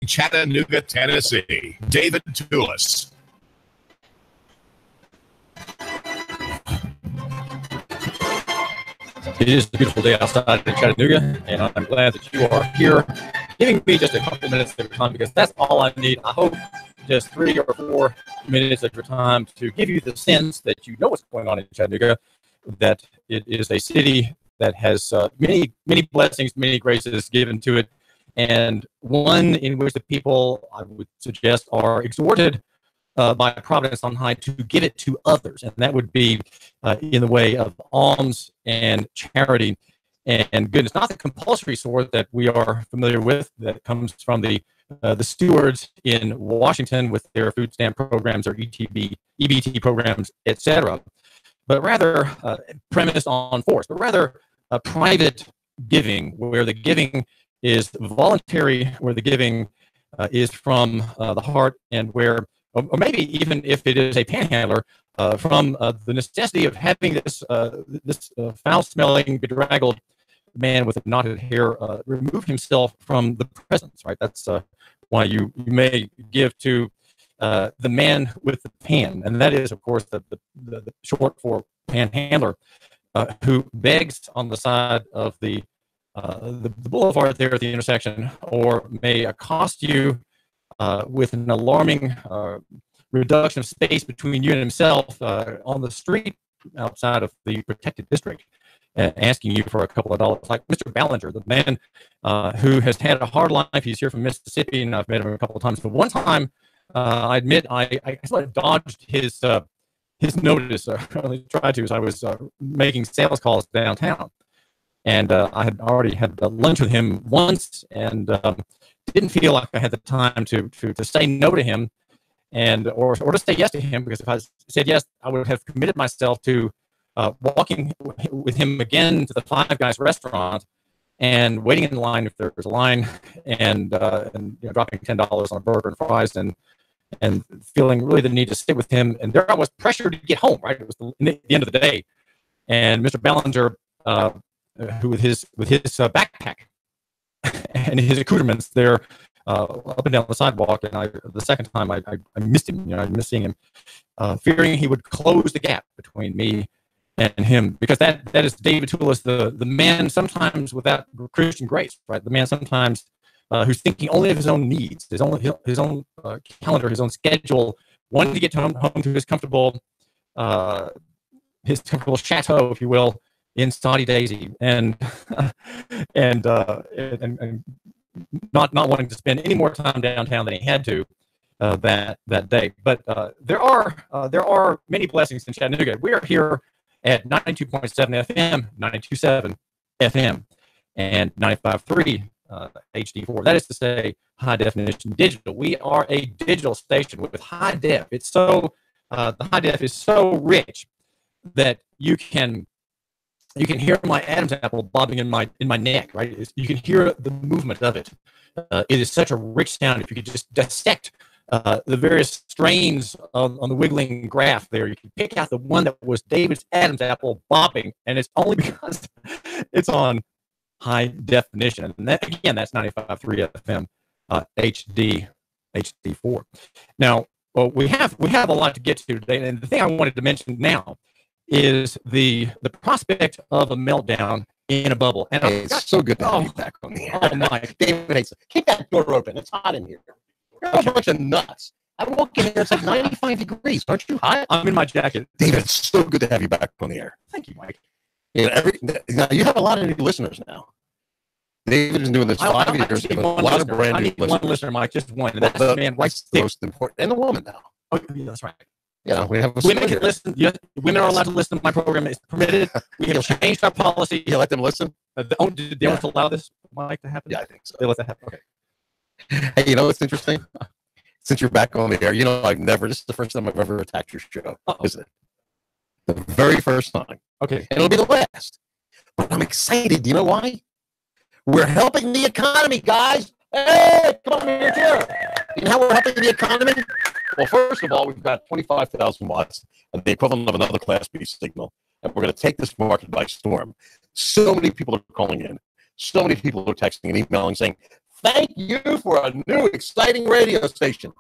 Chattanooga, Tennessee, David Tulis. It is a beautiful day outside in Chattanooga, and I'm glad that you are here, giving me just a couple minutes of your time, because that's all I need. I hope just 3 or 4 minutes of your time to give you the sense that you know what's going on in Chattanooga, that it is a city that has many blessings, many graces given to it, and one in which the people, I would suggest, are exhorted by Providence on high to give it to others, and that would be in the way of alms and charity and goodness, not the compulsory sort that we are familiar with that comes from the stewards in Washington with their food stamp programs or EBT programs, etc., but rather premised on force, but rather private giving, where the giving is voluntary, where the giving is from the heart, and where, or maybe even if it is a panhandler, from the necessity of having this foul-smelling, bedraggled man with knotted hair remove himself from the presence. Right. That's why you may give to the man with the pan, and that is, of course, the short for panhandler, who begs on the side of the boulevard there at the intersection, or may accost you with an alarming reduction of space between you and himself on the street outside of the protected district, asking you for a couple of dollars, like Mr. Ballinger, the man who has had a hard life. He's here from Mississippi, and I've met him a couple of times. But one time, I admit, I sort of dodged his notice, or I tried to, as I was making sales calls downtown. And I had already had lunch with him once, and didn't feel like I had the time to say no to him, and or to say yes to him, because if I said yes, I would have committed myself to walking with him again to the Five Guys restaurant and waiting in line if there was a line, and dropping $10 on a burger and fries, and feeling really the need to sit with him. And there I was, pressured to get home. Right, it was the end of the day, and Mr. Ballinger, who with his backpack and his accoutrements there up and down the sidewalk, and the second time I missed him. I missed seeing him, fearing he would close the gap between me and him, because that is David Tulis, the man sometimes without Christian grace, right? The man sometimes who's thinking only of his own needs, his own calendar, his own schedule, wanting to get home to his comfortable chateau, if you will, in Saudi Daisy, and not wanting to spend any more time downtown than he had to that day. But there are many blessings in Chattanooga. We are here at 92.7 FM, 92.7 FM, and 95.3 HD4. That is to say, high definition digital. We are a digital station with high def. It's so the high def is so rich that you can hear my Adam's apple bobbing in my neck, right? You can hear the movement of it. It is such a rich sound. If you could just dissect the various strains on the wiggling graph there, you can pick out the one that was David's Adam's apple bobbing, and it's only because it's on high definition. And that, again, that's 95.3 FM HD4. Now, we have a lot to get to today, and the thing I wanted to mention now is the prospect of a meltdown in a bubble. And it's so good to have you back on the air. Oh my, David, keep that door open. It's hot in here. You're a bunch of nuts. I walk in here, it's like 95 degrees. Aren't you hot? I'm in my jacket. David, it's so good to have you back on the air. Thank you, Mike. Now you have a lot of new listeners now. David has been doing this 5 years. A lot of brand new listeners. One listener, Mike, just one. And that's the man right the most important. And the woman now. Oh, yeah, that's right. Yeah, we have women can listen. Yeah, women are allowed to listen to my program. It's permitted. We have changed our policy. You let them listen? Did they want to allow this, Mike, to happen? Yeah, I think so. They let that happen. Okay. Hey, you know what's interesting? Since you're back on the air, this is the first time I've ever attacked your show, isn't it? The very first time. Okay. And it'll be the last. But I'm excited. Do you know why? We're helping the economy, guys. Hey, come on here. You know how we're helping the economy? Well, first of all, we've got 25,000 watts, and the equivalent of another Class B signal, and we're going to take this market by storm. So many people are calling in. So many people are texting and emailing saying, Thank you for a new exciting radio station.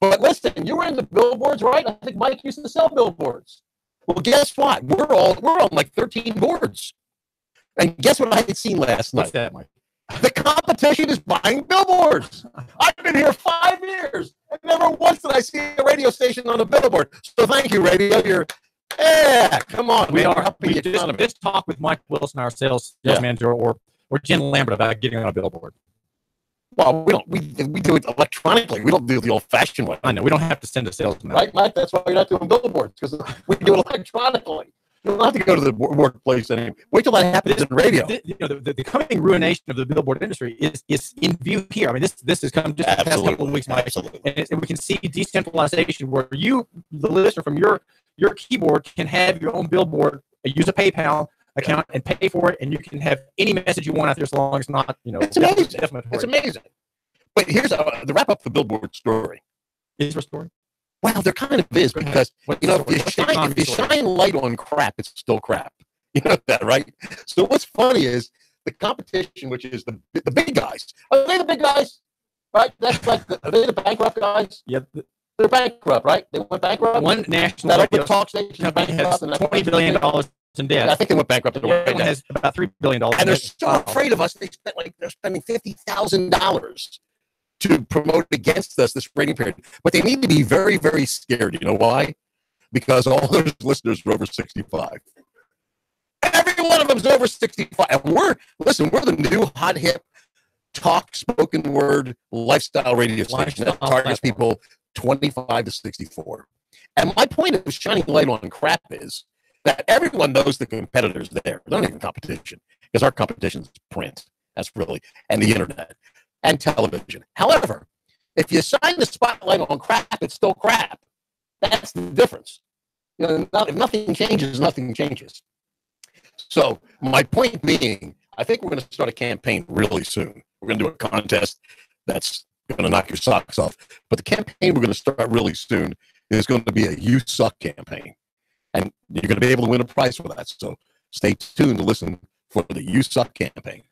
But listen, you were in the billboards, right? I think Mike used to sell billboards. Well, guess what? We're on like 13 boards. And guess what I had seen last night? What's that, Mike? The competition is buying billboards. I've been here 5 years, and never once did I see a radio station on a billboard. So thank you, radio. Come on. We just talked with Mike Wilson, our sales manager, or Jen Lambert about getting on a billboard. Well, we do it electronically. We don't do it the old-fashioned way. I know. We don't have to send a salesman. Right, Mike? That's why you're not doing billboards, because we do it electronically. You don't have to go to the workplace anymore. Wait till that happens in radio. The coming ruination of the billboard industry is in view here. I mean, this has come just the past couple of weeks, Mike. Absolutely. And we can see decentralization where you, the listener from your keyboard, can have your own billboard, use a PayPal account and pay for it, and you can have any message you want out there as long as it's not, It's amazing. It's amazing. But here's to wrap up the billboard story. Is there a story? Well, there kind of is, because if you shine light on crap, it's still crap. You know that, right? So what's funny is the competition, which is the big guys. Are they the big guys? Right? That's like are they the bankrupt guys? Yep. They're bankrupt, right? They went bankrupt. One national radio talk station has $20 billion in debt. I think they went bankrupt. One has about $3 billion. And they're so afraid of us. They're spending $50,000 to promote against us this rating period. But they need to be very, very scared. You know why? Because all those listeners are over 65. Every one of them is over 65. And we're the new hot hip talk spoken word lifestyle radio station that targets people 25 to 64. And my point of shining light on crap is that everyone knows the competitors there. They're not even competition, because our competition is print. That's really, and the internet and television. However, if you shine the spotlight on crap, it's still crap. That's the difference. If nothing changes, nothing changes. So my point being, I think we're going to start a campaign really soon. We're going to do a contest that's going to knock your socks off. But the campaign we're going to start really soon is going to be a You Suck campaign. And you're going to be able to win a prize for that. So stay tuned to listen for the You Suck campaign.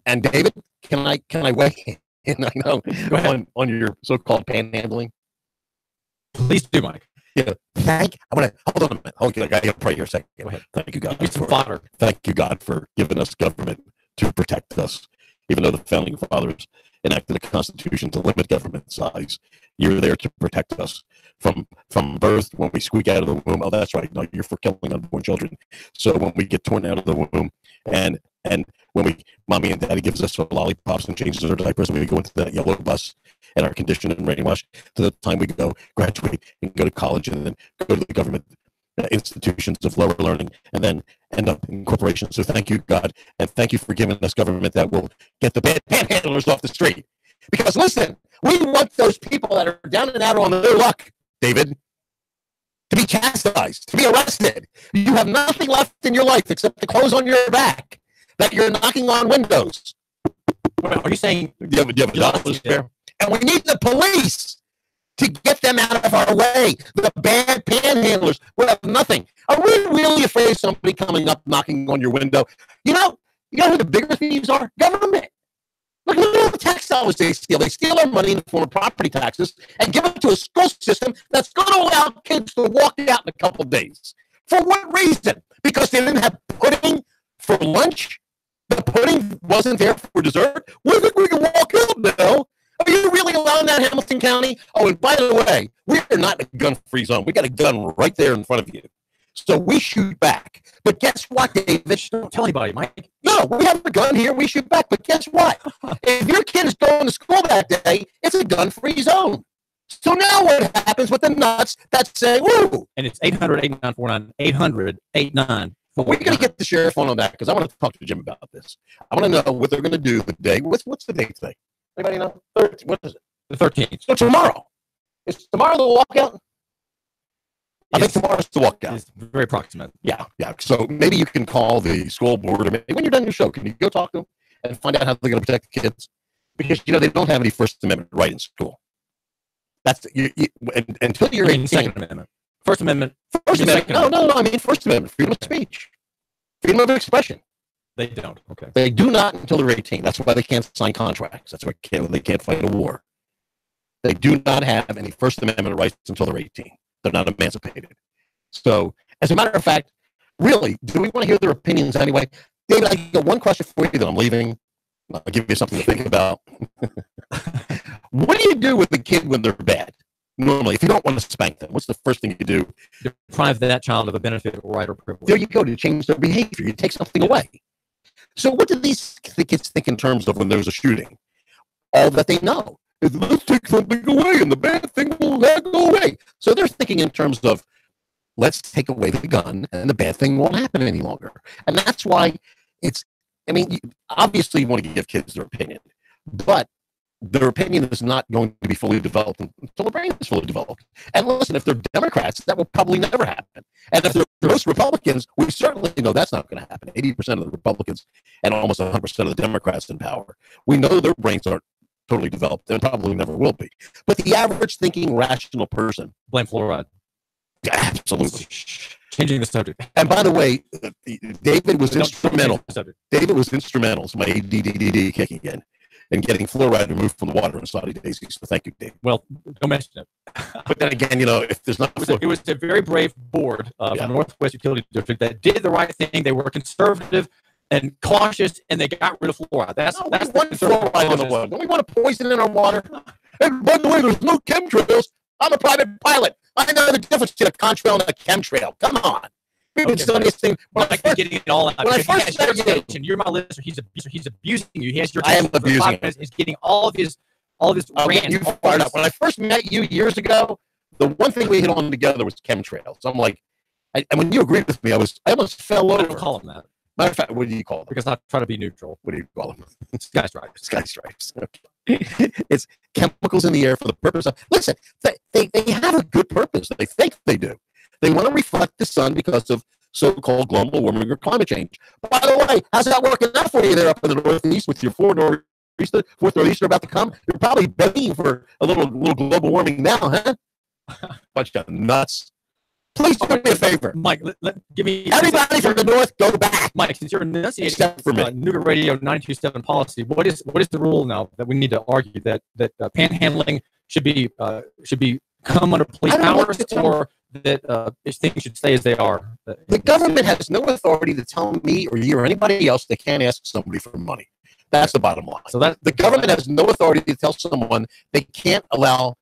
And David, can I weigh in? I know on your so-called panhandling. Please do, Mike. Yeah. I want to hold on a minute. Okay, I got to pray here a second. Go ahead. Thank you, God. Thank you, God, for giving us government to protect us. Even though the founding fathers enacted a constitution to limit government size, you're there to protect us from birth, when we squeak out of the womb. Oh, that's right. No, you're for killing unborn children. So when we get torn out of the womb, and when mommy and daddy gives us lollipops and changes our diapers, and we go into that yellow bus and our conditioned and brainwashed to the time we go graduate and go to college and then go to the government institutions of lower learning and then end up in corporations. So thank you, God, and thank you for giving us government that will get the bad panhandlers off the street. Because listen, we want those people that are down and out on their luck, David, to be chastised, to be arrested. You have nothing left in your life except the clothes on your back that you're knocking on windows. Are you saying do you have a dollar to spare? And we need the police to get them out of our way. The bad panhandlers will have nothing. Are we really afraid of somebody coming up knocking on your window? You know who the bigger thieves are? Government. Look at all the tax dollars they steal. They steal our money in the form of property taxes and give it to a school system that's going to allow kids to walk out in a couple of days. For what reason? Because they didn't have pudding for lunch? The pudding wasn't there for dessert? We think we can walk out now. Are you really allowing that, Hamilton County? Oh, and by the way, we're not a gun-free zone. We got a gun right there in front of you. So we shoot back. But guess what, David? Don't tell anybody, Mike. No, we have a gun here. We shoot back. But guess what? If your kid is going to school that day, it's a gun-free zone. So now what happens with the nuts that say, woo? And it's 800-8949, 800-8949. We're going to get the sheriff on that because I want to talk to Jim about this. I want to know what they're going to do the day. What's the date today? Anybody know? What is it? The 13th. So tomorrow. Is tomorrow the walkout? I think tomorrow's the walkout. It's very proximate. Yeah. So maybe you can call the school board, or maybe when you're done your show, can you go talk to them and find out how they're going to protect the kids? Because, they don't have any First Amendment right in school. That's until you're 18. Second Amendment. First Amendment. First Amendment. No. I mean First Amendment. Freedom of speech. Freedom of expression. They don't. Okay. They do not until they're 18. That's why they can't sign contracts. That's why they can't fight a war. They do not have any First Amendment rights until they're 18. They're not emancipated. So, as a matter of fact, really, do we want to hear their opinions anyway? David, I got one question for you that I'm leaving. I'll give you something to think about. What do you do with the kid when they're bad? Normally, if you don't want to spank them, what's the first thing you do? Deprive that child of a benefit, right, or privilege. There you go, to change their behavior. You take something away. So what do these kids think in terms of when there's a shooting? All that they know is, let's take something away and the bad thing will go away. So they're thinking in terms of, let's take away the gun and the bad thing won't happen any longer. And that's why obviously you want to give kids their opinion, but their opinion is not going to be fully developed until the brain is fully developed. And listen, if they're Democrats, that will probably never happen. And if they're most Republicans, we certainly know that's not going to happen. 80% of the Republicans and almost 100% of the Democrats in power, we know their brains aren't totally developed and probably never will be. But the average thinking, rational person, blame fluoride. Absolutely. Changing the subject. And by the way, David was instrumental. David was instrumental to my ADD kicking in and getting fluoride removed from the water in Saudi daisies. So thank you, Dave. Well, don't mention it. But then again, if there's not... It was a very brave board from Northwest Utility District that did the right thing. They were conservative and cautious, and they got rid of fluoride. That's the fluoride in the water. Don't we want to poison in our water? And by the way, there's no chemtrails. I'm a private pilot. I know the difference between a contrail and a chemtrail. Come on. We've been studying this thing. Getting it all out. When I first started, you're my listener. He's abusing you. He has your I am abusing him. He's getting all of his rant. You fired up. When I first met you years ago, the one thing we hit on together was chemtrails. I'm like, and when you agreed with me, I almost fell over. I don't call him that. Matter of fact, what do you call them? Because I try to be neutral. What do you call them? Sky stripes. Sky stripes. Okay. It's chemicals in the air for the purpose of... Listen, they have a good purpose. They think they do. They want to reflect the sun because of so-called global warming or climate change. By the way, how's that working out for you there up in the Northeast with your fourth Northeaster about to come? You're probably begging for a little global warming now, huh? Bunch of nuts. Please do me a favor. Mike, give me... Everybody from the North, go back. Mike, since you're enunciating except for me. Nooga Radio 927 policy, what is the rule now that we need to argue that panhandling should come under police powers, or that things should stay as they are? The government has no authority to tell me or you or anybody else they can't ask somebody for money. That's the bottom line. So the government has no authority to tell someone they can't allow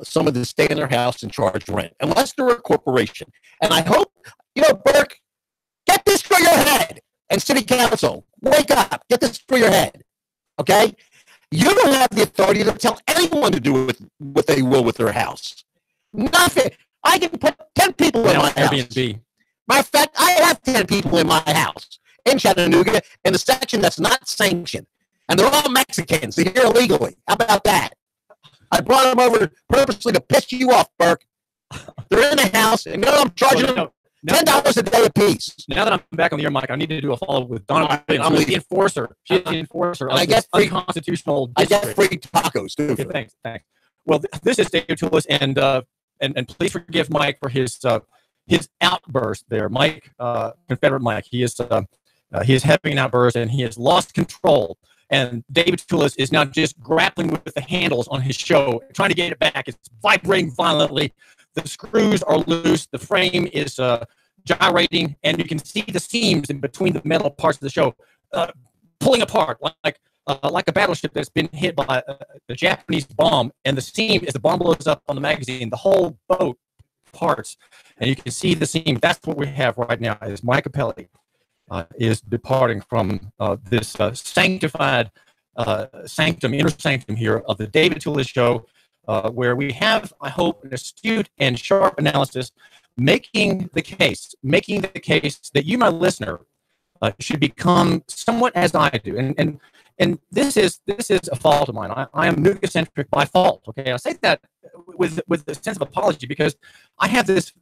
someone to stay in their house and charge rent, unless they're a corporation. And I hope, Burke, get this through your head. And City Council, wake up. Get this through your head. Okay? You don't have the authority to tell anyone to do what they will with their house. Nothing. I can put 10 people in my house. Airbnb. Matter of fact, I have 10 people in my house in Chattanooga in the section that's not sanctioned. And they're all Mexicans. They're here illegally. How about that? I brought them over purposely to piss you off, Burke. They're in the house, and now I'm charging them $10 a day apiece. Now that I'm back on the air, Mike, I need to do a follow-up with Donna Williams. I'm the enforcer. She's the enforcer of this unconstitutional district. I get free tacos, too. Okay, thanks. Well, this is David Tulis, and please forgive Mike for his outburst there. Mike, Confederate Mike, he is having an outburst, and he has lost control. And David Tulis is now just grappling with the handles on his show, trying to get it back. It's vibrating violently. The screws are loose. The frame is gyrating, and you can see the seams in between the metal parts of the show pulling apart like a battleship that's been hit by a Japanese bomb. And the seam, as the bomb blows up on the magazine, the whole boat parts, and you can see the seam. That's what we have right now. Is Mike Cupelli is departing from this sanctified inner sanctum here of the David Tulis Show, where we have, I hope, an astute and sharp analysis making the case that you, my listener, should become somewhat as I do. And this is a fault of mine. I am Nooga-centric by fault. Okay, I say that with a sense of apology, because I have this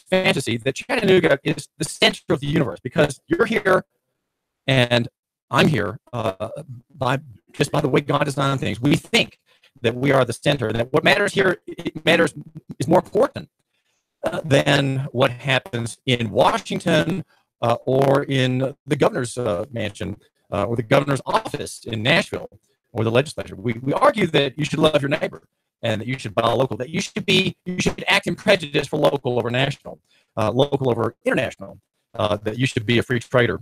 fantasy that Chattanooga is the center of the universe, because you're here and I'm here by the way God designed things. We think that we are the center, and that what matters here is more important than what happens in Washington or in the governor's mansion, or the governor's office in Nashville, or the legislature. We argue that you should love your neighbor, and that you should buy local, that you should act in prejudice for local over national, local over international, that you should be a free trader,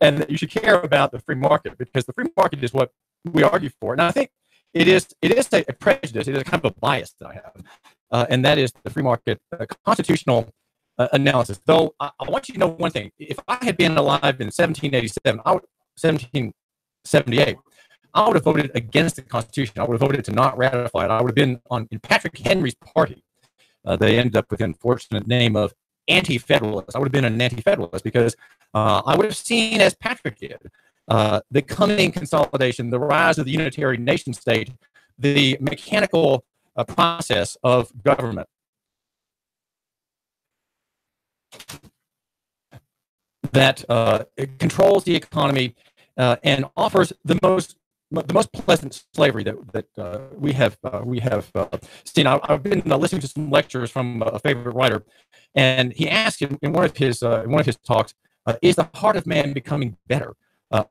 and that you should care about the free market, because the free market is what we argue for. And I think it is a prejudice, it is kind of a bias that I have, and that is the free market constitutional analysis. Though I want you to know one thing: if I had been alive in 1778, I would have voted against the Constitution. I would have voted to not ratify it. I would have been in Patrick Henry's party. They ended up with the unfortunate name of anti-federalist. I would have been an anti-federalist because I would have seen, as Patrick did, the coming consolidation, the rise of the unitary nation state, the mechanical process of government that controls the economy and offers the most pleasant slavery that we have seen. I've been listening to some lectures from a favorite writer, and he asked in one of his talks, "Is the heart of man becoming better,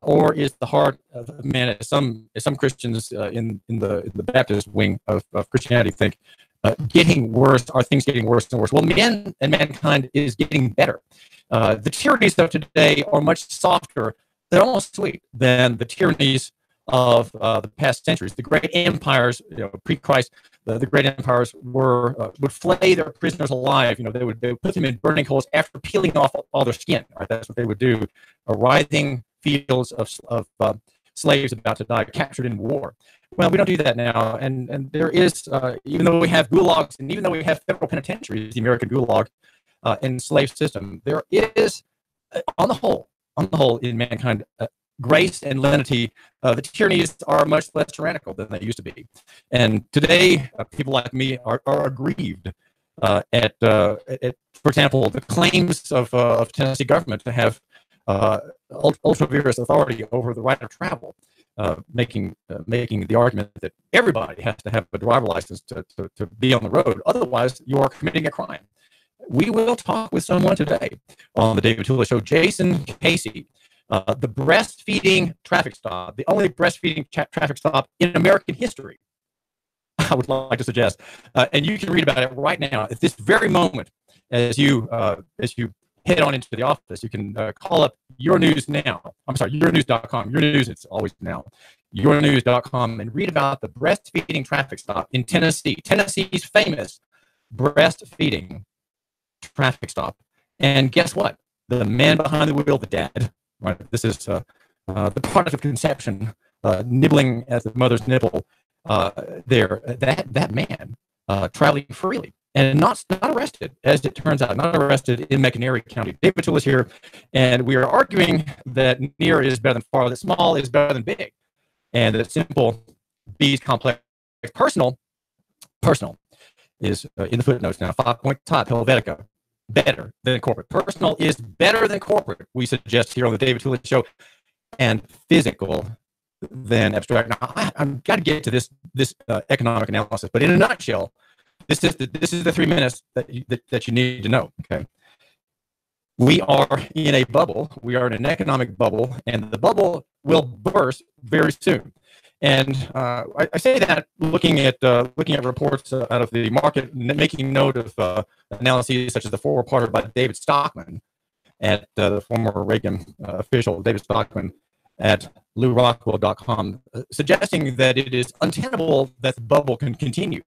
or is the heart of man, as some Christians in the Baptist wing of Christianity think, getting worse? Are things getting worse and worse?" Well, man and mankind is getting better. The tyrannies of today are much softer. They're almost sweet than the tyrannies of the past centuries. The great empires, pre-Christ, the great empires would flay their prisoners alive. They would put them in burning coals after peeling off all their skin. Right? That's what they would do. Writhing fields of slaves about to die, captured in war. Well, we don't do that now, and there is, even though we have gulags and even though we have federal penitentiaries, the American gulag and slave system, there is, on the whole, in mankind, grace and lenity. The tyrannies are much less tyrannical than they used to be, and today people like me are aggrieved at, for example, the claims of Tennessee government to have ultra-virus authority over the right of travel, making the argument that everybody has to have a driver license to be on the road, otherwise you are committing a crime. We will talk with someone today on the David Tulis Show, Jason Casey, the breastfeeding traffic stop, the only breastfeeding traffic stop in American history, I would like to suggest. And you can read about it right now at this very moment as you head on into the office. You can call up Your News Now. I'm sorry, yournews.com. Your News, it's always now. Yournews.com, and read about the breastfeeding traffic stop in Tennessee. Tennessee's famous breastfeeding traffic stop. And guess what? The man behind the wheel, the dad, right? This is the product of conception, nibbling at the mother's nipple. That man traveling freely and not arrested, as it turns out, not arrested in McNairy County. David Tulis here, and we are arguing that near is better than far, that small is better than big, and that simple beats complex. Personal is in the footnotes now. 5-point top, Helvetica, better than corporate. Personal is better than corporate, we suggest here on the David Tulis Show, and physical than abstract. Now, I've got to get to this economic analysis, but in a nutshell, this is the 3 minutes that you need to know. Okay, we are in a bubble. We are in an economic bubble, and the bubble will burst very soon. And I say that looking at reports out of the market, making note of analyses such as the four-parter by David Stockman at the former Reagan official David Stockman at LouRockwell.com, suggesting that it is untenable that the bubble can continue,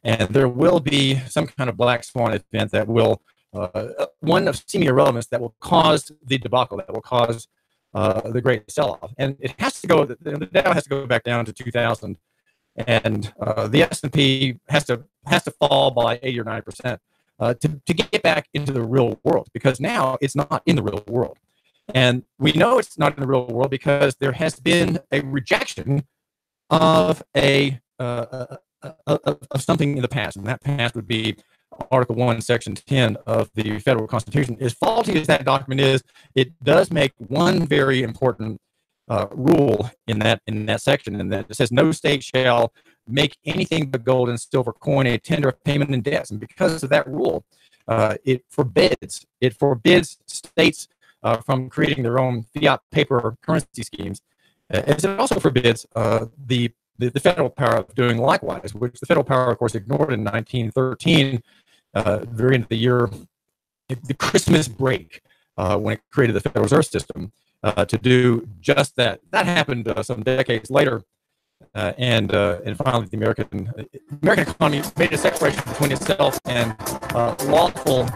and there will be some kind of black swan event that will, one of seeming irrelevance, that will cause the debacle, that will cause the great sell-off. And it has to go, the Dow has to go back down to 2000, and the S&P has to fall by 80 or 90% to get back into the real world, because now it's not in the real world. And we know it's not in the real world because there has been a rejection of of something in the past, and that past would be Article 1, Section 10 of the Federal Constitution. As faulty as that document is, it does make one very important rule in that section, and that it says no state shall make anything but gold and silver coin a tender of payment in debts. And because of that rule, it forbids states from creating their own fiat paper currency schemes, as it also forbids the federal power of doing likewise, which the federal power, of course, ignored in 1913, very into the year, the Christmas break, when it created the Federal Reserve System, to do just that. That happened some decades later, and finally the American economy made a separation between itself and lawful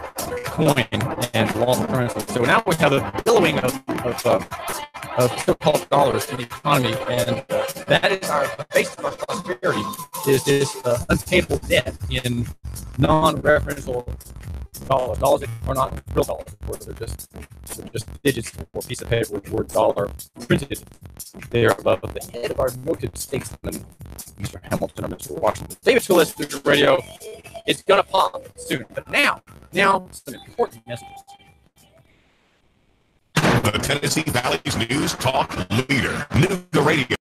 coin and lawful currency. So now we have a billowing of so-called dollars in the economy, and that is our base of our prosperity, is this unpayable debt in non-referential dollars. Dollars that are not real dollars, of course. They're just digits or a piece of paper with the word dollar printed there above the head of our noted statesman, Mr. Hamilton or Mr. Washington. David Tulis, Digital Radio. It's gonna pop soon, but now some important messages. The Tennessee Valley's news talk leader, Nooga Radio.